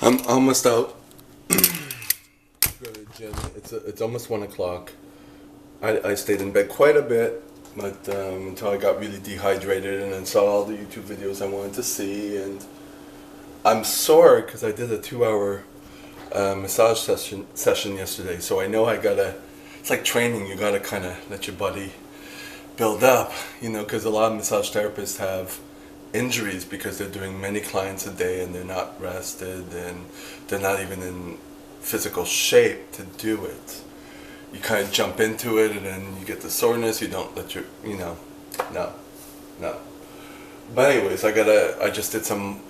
I'm almost out. Go to the gym. It's almost 1 o'clock. I stayed in bed quite a bit, but until I got really dehydrated and then saw all the YouTube videos I wanted to see, and I'm sore because I did a 2 hour massage session yesterday. So I know I gotta. It's like training. You gotta kind of let your body build up, because a lot of massage therapists have injuries because they're doing many clients a day and they're not rested and they're not even in physical shape to do it. You kind of jump into it and then you get the soreness. You don't let your, no. But anyways, I just did some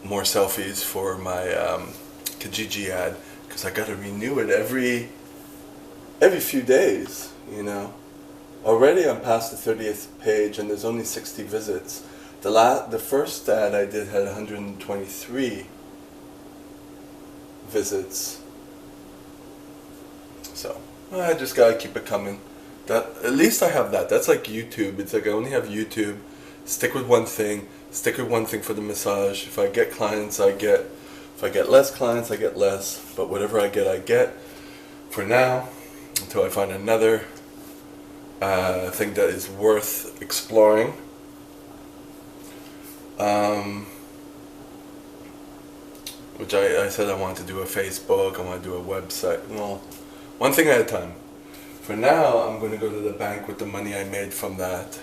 more selfies for my Kijiji ad because I gotta renew it every few days, Already I'm past the 30th page and there's only 60 visits. The first ad I did had 123 visits. So I just gotta keep it coming. At least I have that. That's like YouTube. It's like I only have YouTube. Stick with one thing. Stick with one thing for the massage. If I get clients, I get. If I get less clients, I get less. But whatever I get. For now, until I find another thing that is worth exploring. Which I said I wanted to do a Facebook, I want to do a website. Well, one thing at a time. For now, I'm going to go to the bank with the money I made from that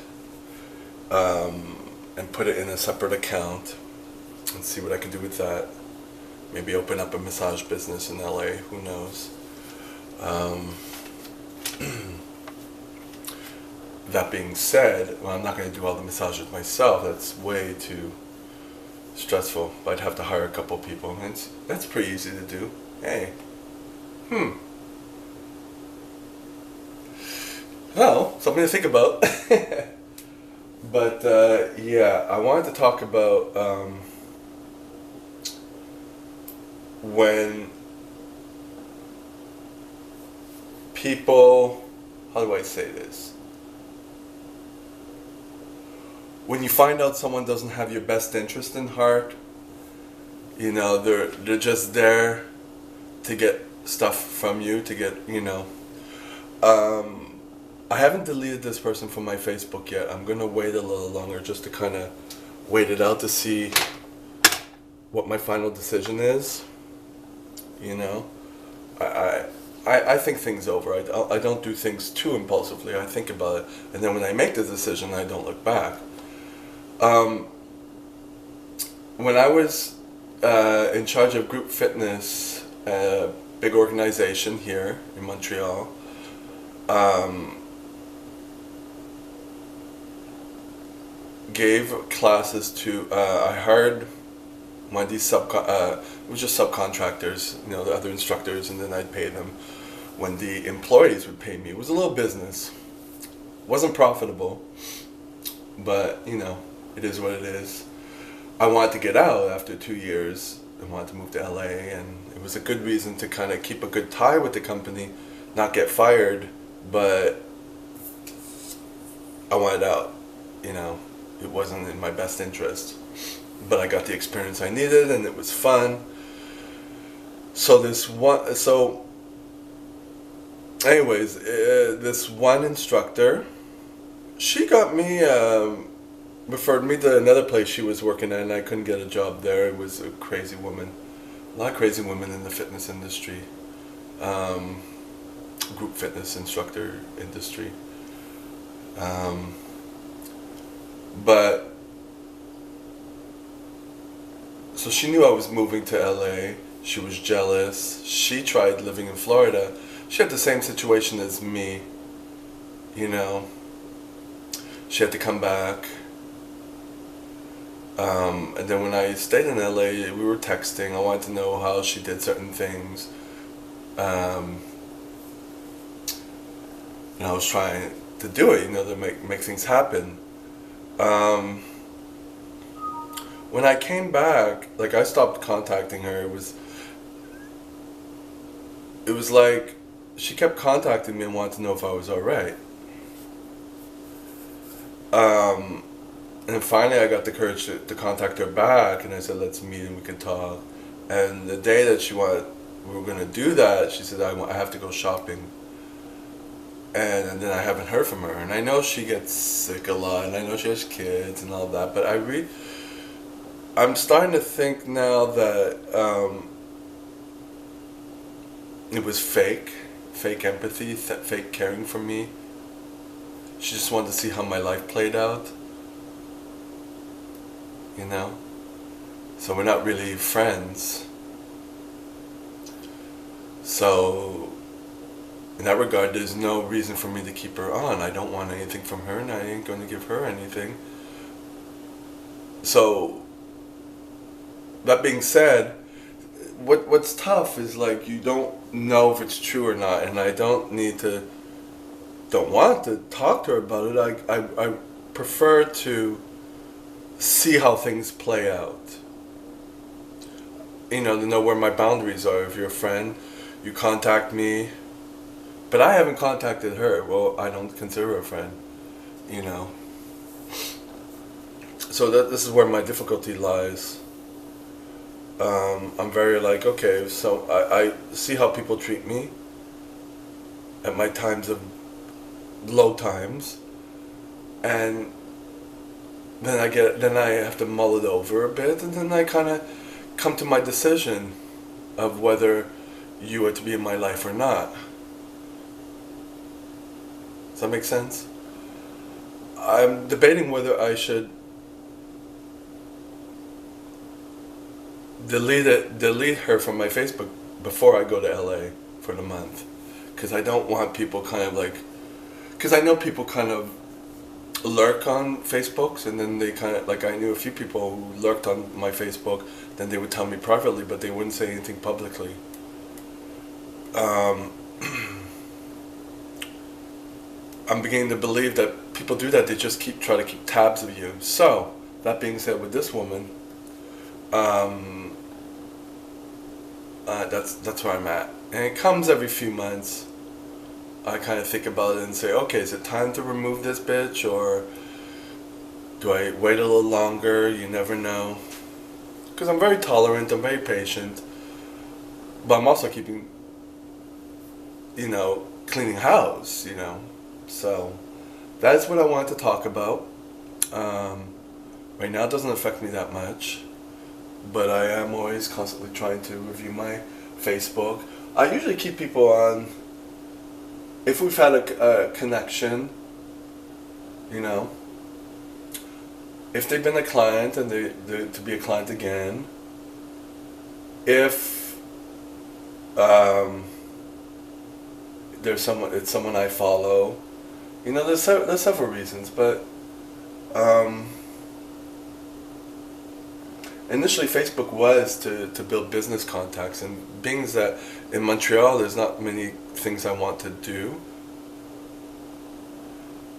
and put it in a separate account and see what I can do with that. Maybe open up a massage business in LA, who knows. That being said, I'm not going to do all the massages myself. That's way too stressful. I'd have to hire a couple people. And that's pretty easy to do. Hey. Well, something to think about. But yeah, I wanted to talk about when people, how do I say this? When you find out someone doesn't have your best interest in heart, they're just there to get stuff from you, to get, I haven't deleted this person from my Facebook yet. I'm going to wait a little longer just to kind of wait it out to see what my final decision is. I think things over. I don't do things too impulsively. I think about it. And then when I make the decision, I don't look back. When I was in charge of group fitness, a big organization here in Montreal, gave classes to, I hired one of these it was just subcontractors, the other instructors, and then I'd pay them when the employees would pay me. It was a little business. Wasn't profitable, but, it is what it is. I wanted to get out after 2 years. I wanted to move to LA, and it was a good reason to kind of keep a good tie with the company, not get fired, but I wanted out. It wasn't in my best interest, but I got the experience I needed, and it was fun. Anyways, this one instructor, she got me, referred me to another place she was working at, and I couldn't get a job there. It was a crazy woman. A lot of crazy women in the fitness industry. Group fitness instructor industry. So she knew I was moving to LA. She was jealous. She tried living in Florida. She had the same situation as me. She had to come back. And then when I stayed in LA, we were texting. I wanted to know how she did certain things. And I was trying to do it, to make things happen. When I came back, I stopped contacting her. It was like she kept contacting me and wanted to know if I was alright. And finally I got the courage to contact her back, and I said, let's meet and we can talk. And the day that we were gonna do that, she said, I have to go shopping. And then I haven't heard from her. And I know she gets sick a lot, and I know she has kids and all that. But I'm starting to think now that it was fake empathy, fake caring for me. She just wanted to see how my life played out, you know? So we're not really friends. So, in that regard, there's no reason for me to keep her on. I don't want anything from her, and I ain't going to give her anything. So, that being said, what's tough is like you don't know if it's true or not, and I don't want to talk to her about it. I prefer to see how things play out. You know, to know where my boundaries are. If you're a friend, you contact me, but I haven't contacted her. Well, I don't consider her a friend, you know. So this is where my difficulty lies. I'm very like, okay, so I see how people treat me at my times of low times, and then I have to mull it over a bit, and then I kind of come to my decision of whether you are to be in my life or not. Does that make sense? I'm debating whether I should delete her from my Facebook before I go to LA for the month, because I don't want people kind of like, because I know people kind of lurk on Facebooks, and then they kind of like, I knew a few people who lurked on my Facebook, then they would tell me privately, but they wouldn't say anything publicly. I'm beginning to believe that people do that. They just try to keep tabs of you. So that being said, with this woman, that's where I'm at, and it comes every few months. I kind of think about it and say, okay, is it time to remove this bitch, or do I wait a little longer? You never know. Because I'm very tolerant, I'm very patient, but I'm also keeping, cleaning house, So that's what I wanted to talk about. Right now it doesn't affect me that much, but I am always constantly trying to review my Facebook. I usually keep people on if we've had a connection, if they've been a client and they're to be a client again, if it's someone I follow, there's several reasons, but initially Facebook was to build business contacts, and being that in Montreal there's not many things I want to do,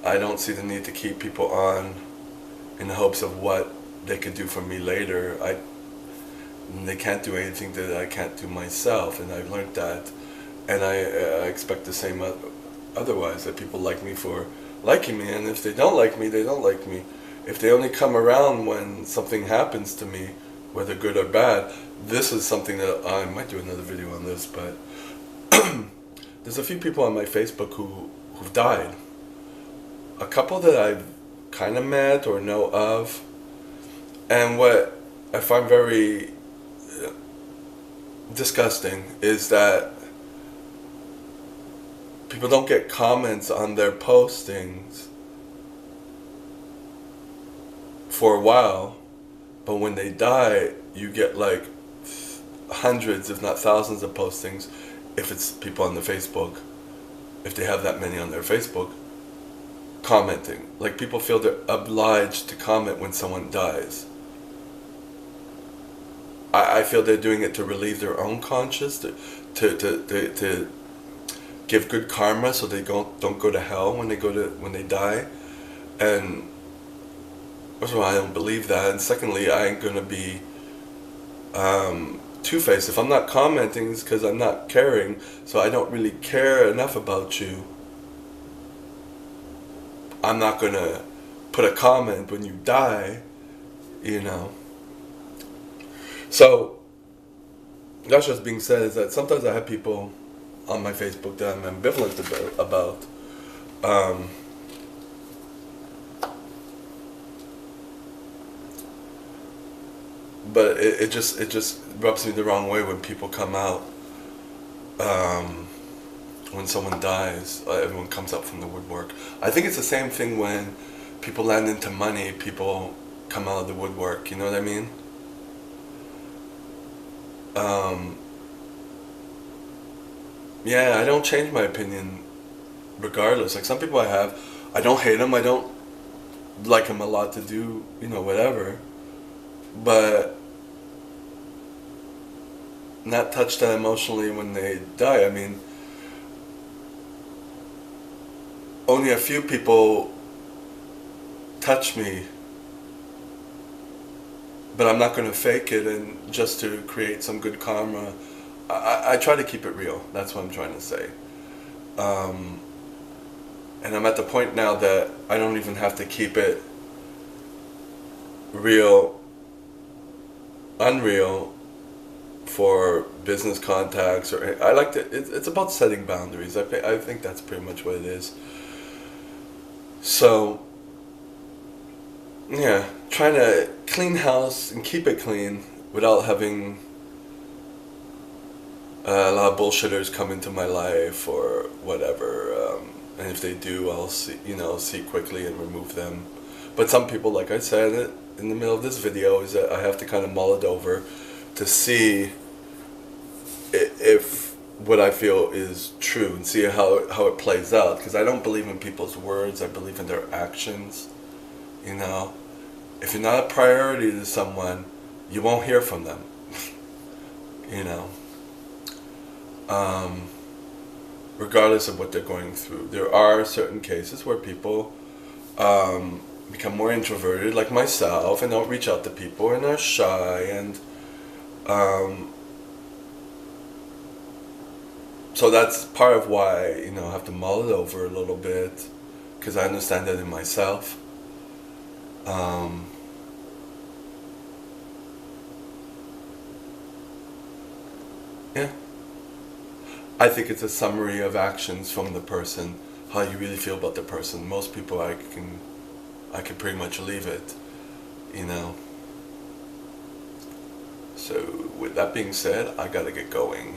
I don't see the need to keep people on in the hopes of what they could do for me later. They can't do anything that I can't do myself, and I've learned that, and I expect the same otherwise, that people like me for liking me, and if they don't like me, they don't like me. If they only come around when something happens to me, whether good or bad, this is something that I might do another video on this, but there's a few people on my Facebook who've died. A couple that I've kind of met or know of, and what I find very disgusting is that people don't get comments on their postings for a while, but when they die, you get like hundreds, if not thousands, of postings. If it's people on the Facebook, if they have that many on their Facebook, commenting. Like, people feel they're obliged to comment when someone dies. I feel they're doing it to relieve their own conscience, to give good karma, so they don't go to hell when they die. And first of all, I don't believe that, and secondly, I ain't gonna be two-faced. If I'm not commenting, it's because I'm not caring, so I don't really care enough about you. I'm not gonna put a comment when you die, So That's just being said is that sometimes I have people on my Facebook that I'm ambivalent about. Um, but it just rubs me the wrong way when people come out. Um, when someone dies, everyone comes up from the woodwork. I think it's the same thing when people land into money. People come out of the woodwork. You know what I mean? Um, yeah, I don't change my opinion regardless. Like some people I have, I don't hate them. I don't like them a lot to do, whatever. But not touched that emotionally when they die. I mean, only a few people touch me, but I'm not going to fake it and just to create some good karma. I try to keep it real. That's what I'm trying to say. Um, and I'm at the point now that I don't even have to keep it real, unreal for business contacts. Or I like to. It's about setting boundaries. I think that's pretty much what it is. So yeah, trying to clean house and keep it clean without having a lot of bullshitters come into my life or whatever. And if they do, I'll see quickly and remove them. But some people, like I said in the middle of this video, is that I have to kind of mull it over to see if what I feel is true and see how it plays out. Because I don't believe in people's words. I believe in their actions. You know, if you're not a priority to someone, you won't hear from them. you know. Um, Regardless of what they're going through. There are certain cases where people become more introverted, like myself, and don't reach out to people and are shy, and um, so that's part of why I have to mull it over a little bit, because I understand that in myself. Um, yeah. I think it's a summary of actions from the person, how you really feel about the person. Most people I can pretty much leave it, you know. So with that being said, I gotta get going.